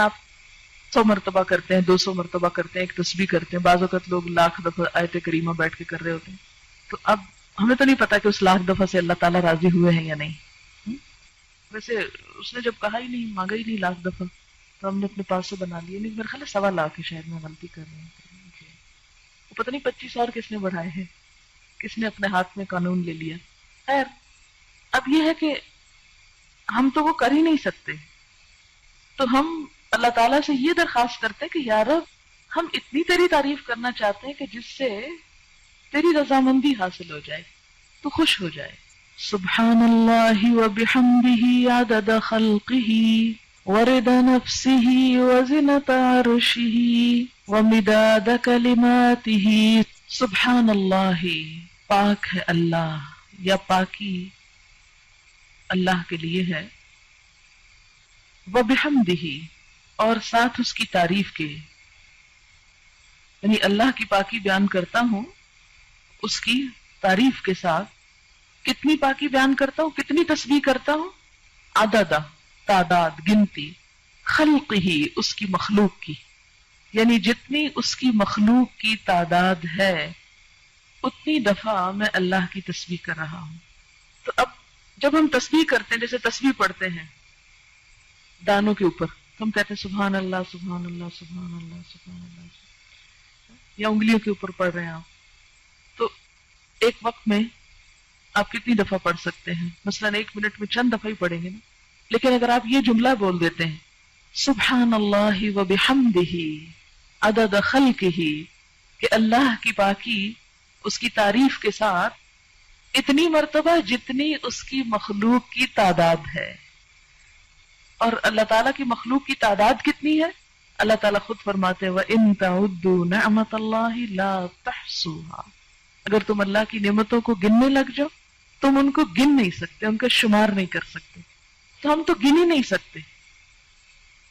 آپ 100 مرتبہ کرتے ہیں، 200 مرتبہ کرتے ہیں، ایک تسبیح کرتے ہیں، بعض اوقات لوگ لاکھ دفعہ آیت کریمہ بیٹھ کے کر رہے ہوتے ہیں. تو اب ہمیں تو نہیں پتا کہ اس لاکھ دفعہ سے اللہ تعالیٰ راضی ہوئے ہیں یا نہیں. ویسے اس نے جب کہا ہی نہیں، مانگا ہی نہیں لاکھ دفعہ، تو ہم نے اپنے پاس سے بنا لیے. نہیں، میرے خیال ہے 1.25 ہے، شاید میں غلطی کر رہی ہوں. وہ پتہ نہیں 25 اور کس نے بڑھائے ہیں، کس نے اپنے ہاتھ میں قانون لے لیا. خیر، اب یہ ہے کہ ہم تو وہ کر ہی نہیں سکتے، تو ہم اللہ تعالیٰ سے یہ درخواست کرتے ہیں کہ یا رب ہم اتنی تیری تعریف کرنا چاہتے ہیں کہ جس سے تیری رضامندی حاصل ہو جائے، تو خوش ہو جائے. سبحان اللہ وبحمدہ عدد خلقہ ورضا نفسہ وزنۃ عرشہ ومداد کلماتہ. سبحان اللہ، پاک ہے اللہ، یا پاکی اللہ کے لیے ہے. وبحمدہ، اور ساتھ اس کی تعریف کے، یعنی اللہ کی پاکی بیان کرتا ہوں اس کی تعریف کے ساتھ. کتنی پاکی بیان کرتا ہوں، کتنی تسبیح کرتا ہوں؟ عدد، تعداد، گنتی، خلق ہی، اس کی مخلوق کی، یعنی جتنی اس کی مخلوق کی تعداد ہے اتنی دفعہ میں اللہ کی تسبیح کر رہا ہوں. تو اب جب ہم تسبیح کرتے ہیں، جیسے تسبیح پڑھتے ہیں دانوں کے اوپر، ہم کہتے ہیں سبحان اللہ سبحان اللہ سبحان اللہ سبحان اللہ، یا انگلیوں کے اوپر پڑھ رہے ہیں آپ، تو ایک وقت میں آپ کتنی دفعہ پڑھ سکتے ہیں؟ مثلا 1 منٹ میں چند دفعہ ہی پڑھیں گے نا. لیکن اگر آپ یہ جملہ بول دیتے ہیں سبحان اللہ وبحمدہ عدد خلقہ، کہ اللہ کی پاکی اس کی تعریف کے ساتھ اتنی مرتبہ جتنی اس کی مخلوق کی تعداد ہے. اور اللہ تعالیٰ کی مخلوق کی تعداد کتنی ہے؟ اللہ تعالیٰ خود فرماتے ہیں وَإِن تَعُدُّوا نِعْمَةَ اللَّهِ لَا تَحْصُوهَا، اگر تم اللہ کی نعمتوں کو گننے لگ جاؤ تم ان کو گن نہیں سکتے، ان کا شمار نہیں کر سکتے. تو ہم تو گن ہی نہیں سکتے.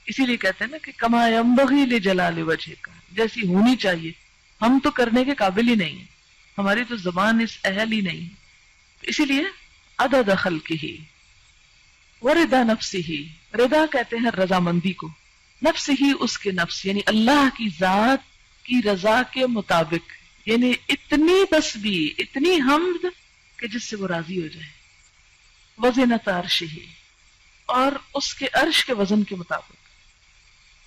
اسی لیے کہتے ہیں نا کہ کما ينبغي لجلال وجهك، جیسی ہونی چاہیے ہم تو کرنے کے قابل ہی نہیں ہیں، ہماری تو زبان اس اہل ہی نہیں ہے. اسی لیے عدد خلقہ ورضا نفسہ، رضا کہتے ہیں رضامندی کو، نفس ہی اس کے نفس، یعنی اللہ کی ذات کی رضا کے مطابق، یعنی اتنی تسبیح، اتنی حمد کہ جس سے وہ راضی ہو جائے. وزنۃ عرشہ، اور اس کے عرش کے وزن کے مطابق.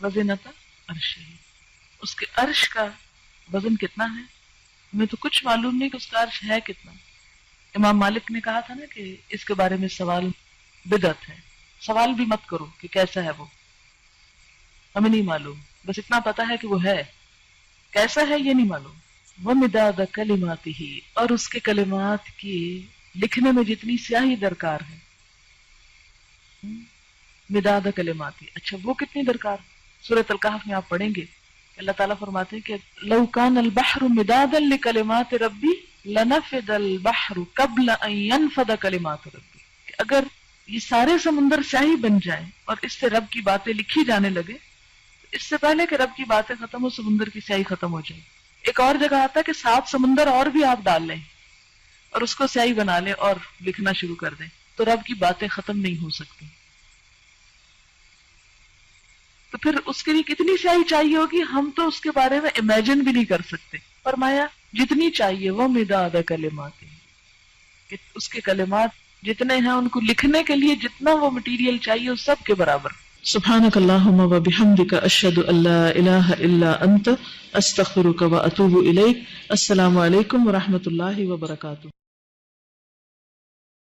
وزنۃ عرشہ، اس کے عرش کا وزن کتنا ہے؟ ہمیں تو کچھ معلوم نہیں کہ اس کا عرش ہے کتنا. امام مالک نے کہا تھا نا کہ اس کے بارے میں سوال بدعت ہے، سوال بھی مت کرو کہ کیسا ہے وہ، ہمیں نہیں معلوم، بس اتنا پتا ہے کہ وہ ہے، کیسا ہے یہ نہیں معلوم. وَمِدَادَ كَلِمَاتِهِ، اور اس کے کلمات کی لکھنے میں جتنی سیاہی درکار ہے. مداد کلماتی، اچھا وہ کتنی درکار؟ سورۃ الکہف میں آپ پڑھیں گے اللہ تعالیٰ فرماتے ہیں کہ لو کان البحر مدادا لکلمات ربی لنفد البحر قبل ان ينفد کلمات ربی، کہ اگر یہ سارے سمندر سیاہی بن جائیں اور اس سے رب کی باتیں لکھی جانے لگے، اس سے پہلے کہ رب کی باتیں ختم ہو سمندر کی سیاہی ختم ہو جائے. ایک اور جگہ آتا ہے کہ 7 سمندر اور بھی آپ ڈال لیں اور اس کو سیاہی بنا لیں اور لکھنا شروع کر دیں تو رب کی باتیں ختم نہیں ہو سکتی. تو پھر اس کے لیے کتنی سیاہی چاہیے ہوگی، ہم تو اس کے بارے میں امیجن بھی نہیں کر سکتے. فرمایا جتنی چاہیے وہ مداد کلمات، کہ اس کے کلمات جتنے ہیں ان کو لکھنے کے لیے جتنا وہ مٹیریل چاہیے اس سب کے برابر. سبحانک اللہم و بحمدک اشہد ان لا الہ الا انت استغفرک و اتوب الیک. السلام علیکم و رحمۃ اللہ وبرکاتہ.